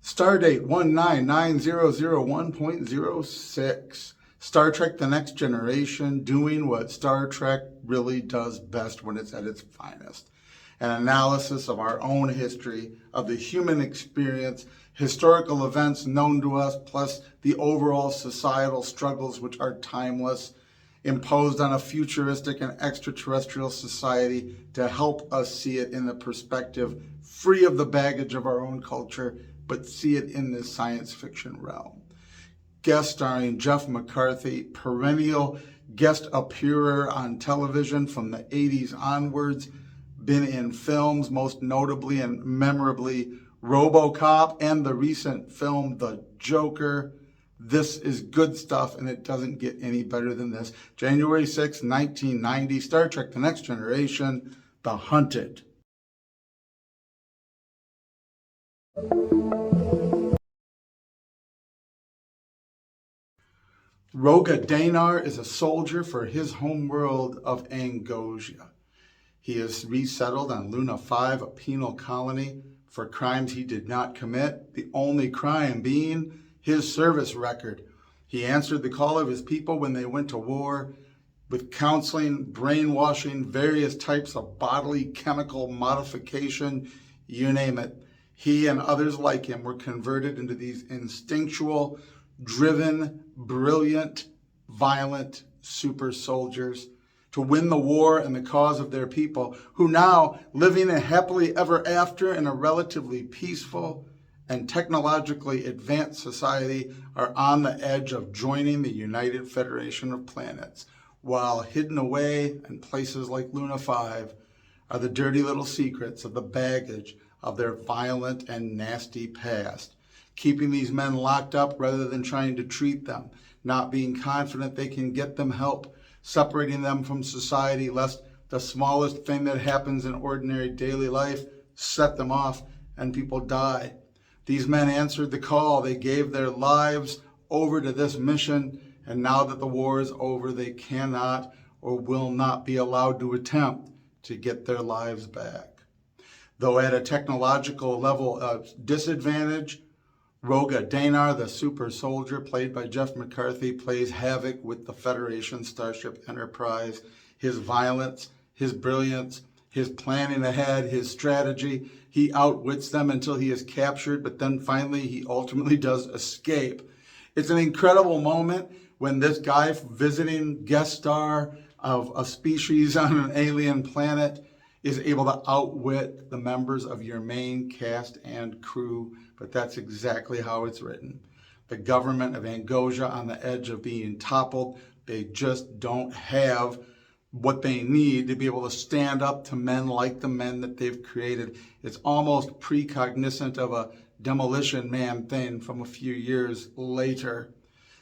Stardate 199001.06. Star Trek The Next Generation, doing what Star Trek really does best when it's at its finest. An analysis of our own history, of the human experience, historical events known to us, plus the overall societal struggles which are timeless, imposed on a futuristic and extraterrestrial society to help us see it in the perspective free of the baggage of our own culture, but see it in this science fiction realm. Guest starring Jeff McCarthy, perennial guest appearer on television from the 80s onwards, been in films, most notably and memorably RoboCop and the recent film The Joker. This is good stuff, and it doesn't get any better than this. January 6, 1990, Star Trek The Next Generation, The Hunted. Roga Danar is a soldier for his homeworld of Angosia. He is resettled on Luna 5, a penal colony, for crimes he did not commit, the only crime being his service record. He answered the call of his people when they went to war with counseling, brainwashing, various types of bodily chemical modification, you name it. He and others like him were converted into these instinctual, driven, brilliant, violent super soldiers to win the war and the cause of their people, who now, living a happily ever after in a relatively peaceful and technologically advanced society, are on the edge of joining the United Federation of Planets, while hidden away in places like Luna 5 are the dirty little secrets of the baggage of their violent and nasty past, keeping these men locked up rather than trying to treat them, not being confident they can get them help, separating them from society lest the smallest thing that happens in ordinary daily life set them off and people die. These men answered the call. They gave their lives over to this mission, and now that the war is over, they cannot or will not be allowed to attempt to get their lives back. Though at a technological level of disadvantage, Roga Danar, the super soldier, played by Jeff McCarthy, plays havoc with the Federation Starship Enterprise. His violence, his brilliance, his planning ahead, his strategy, he outwits them until he is captured, but then finally he ultimately does escape. It's an incredible moment when this guy, visiting guest star of a species on an alien planet, is able to outwit the members of your main cast and crew, but that's exactly how it's written. The government of Angosia on the edge of being toppled. They just don't have what they need to be able to stand up to men like the men that they've created. It's almost precognizant of a Demolition Man thing from a few years later.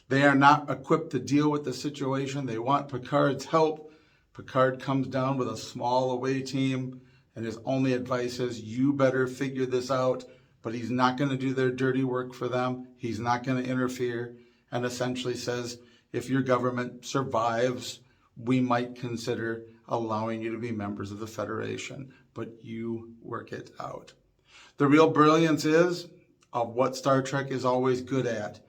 They are not equipped to deal with the situation. They want Picard's help. Picard comes down with a small away team, and his only advice is, you better figure this out. But he's not going to do their dirty work for them. He's not going to interfere, and essentially says, if your government survives, we might consider allowing you to be members of the Federation, but you work it out. The real brilliance is of what Star Trek is always good at.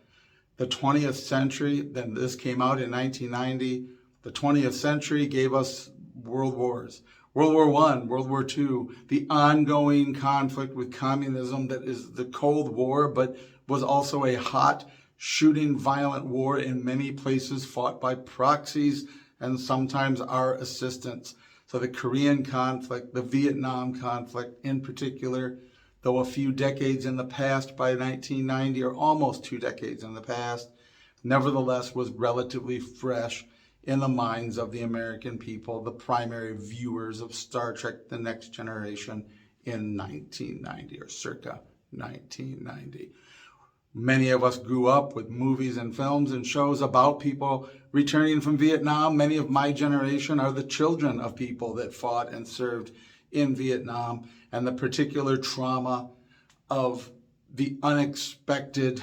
The 20th century, then this came out in 1990, the 20th century gave us world wars. World War I, World War II, the ongoing conflict with communism that is the Cold War, but was also a hot, shooting, violent war in many places fought by proxies and sometimes our assistance. So the Korean conflict, the Vietnam conflict in particular, though a few decades in the past by 1990, or almost 2 decades in the past, nevertheless was relatively fresh in the minds of the American people, the primary viewers of Star Trek The Next Generation in 1990, or circa 1990. Many of us grew up with movies and films and shows about people returning from Vietnam. Many of my generation are the children of people that fought and served in Vietnam, and the particular trauma of the unexpected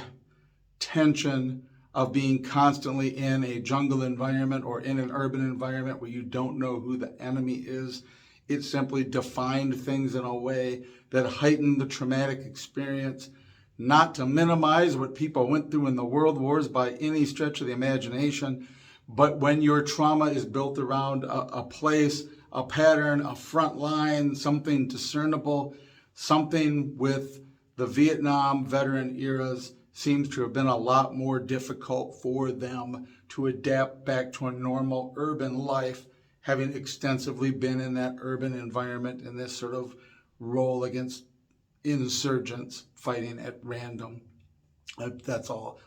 tension of being constantly in a jungle environment or in an urban environment where you don't know who the enemy is. It simply defined things in a way that heightened the traumatic experience not to minimize what people went through in the world wars by any stretch of the imagination, but when your trauma is built around a place, a pattern, a front line, something discernible, something with the Vietnam veteran eras seems to have been a lot more difficult for them to adapt back to a normal urban life, having extensively been in that urban environment in this sort of role against insurgents fighting at random. That's all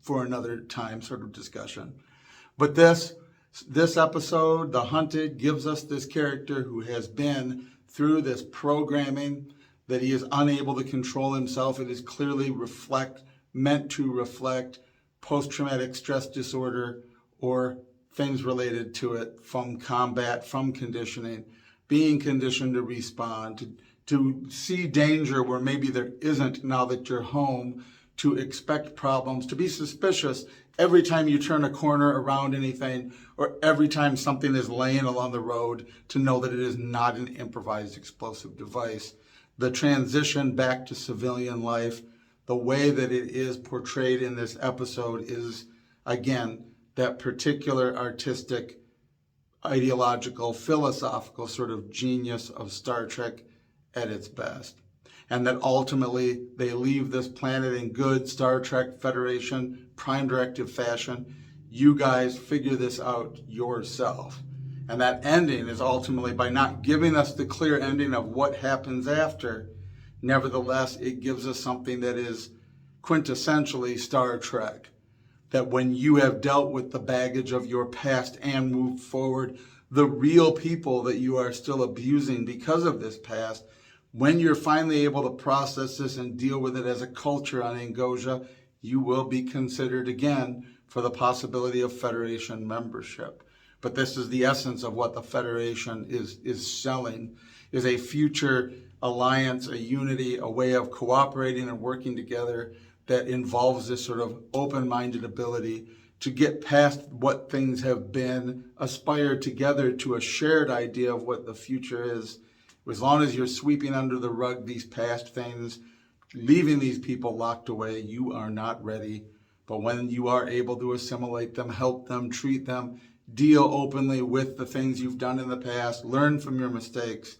for another time sort of discussion. But this episode, The Hunted, gives us this character who has been through this programming that he is unable to control himself. It is clearly meant to reflect post-traumatic stress disorder or things related to it from combat, from conditioning, being conditioned to respond, to see danger where maybe there isn't now that you're home, to expect problems, to be suspicious every time you turn a corner around anything or every time something is laying along the road, to know that it is not an improvised explosive device. The transition back to civilian life, the way that it is portrayed in this episode is, again, that particular artistic, ideological, philosophical sort of genius of Star Trek at its best. And that ultimately they leave this planet in good Star Trek Federation Prime Directive fashion. You guys figure this out yourself. And that ending is ultimately, by not giving us the clear ending of what happens after, nevertheless, it gives us something that is quintessentially Star Trek. That when you have dealt with the baggage of your past and moved forward, the real people that you are still abusing because of this past, when you're finally able to process this and deal with it as a culture on Angosia, you will be considered again for the possibility of Federation membership. But this is the essence of what the Federation is selling, is a future alliance, a unity, a way of cooperating and working together that involves this sort of open-minded ability to get past what things have been, aspire together to a shared idea of what the future is. As long as you're sweeping under the rug these past things, leaving these people locked away, you are not ready. But when you are able to assimilate them, help them, treat them, deal openly with the things you've done in the past, learn from your mistakes,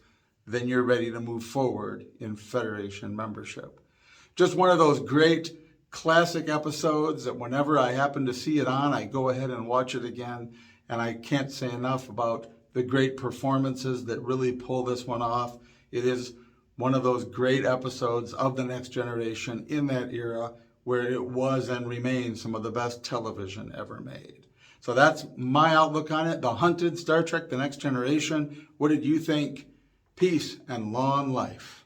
then you're ready to move forward in Federation membership. Just one of those great classic episodes that whenever I happen to see it on, I go ahead and watch it again. And I can't say enough about the great performances that really pull this one off. It is one of those great episodes of The Next Generation in that era where it was and remains some of the best television ever made. So that's my outlook on it. The Hunted, Star Trek, The Next Generation. What did you think? Peace and long life.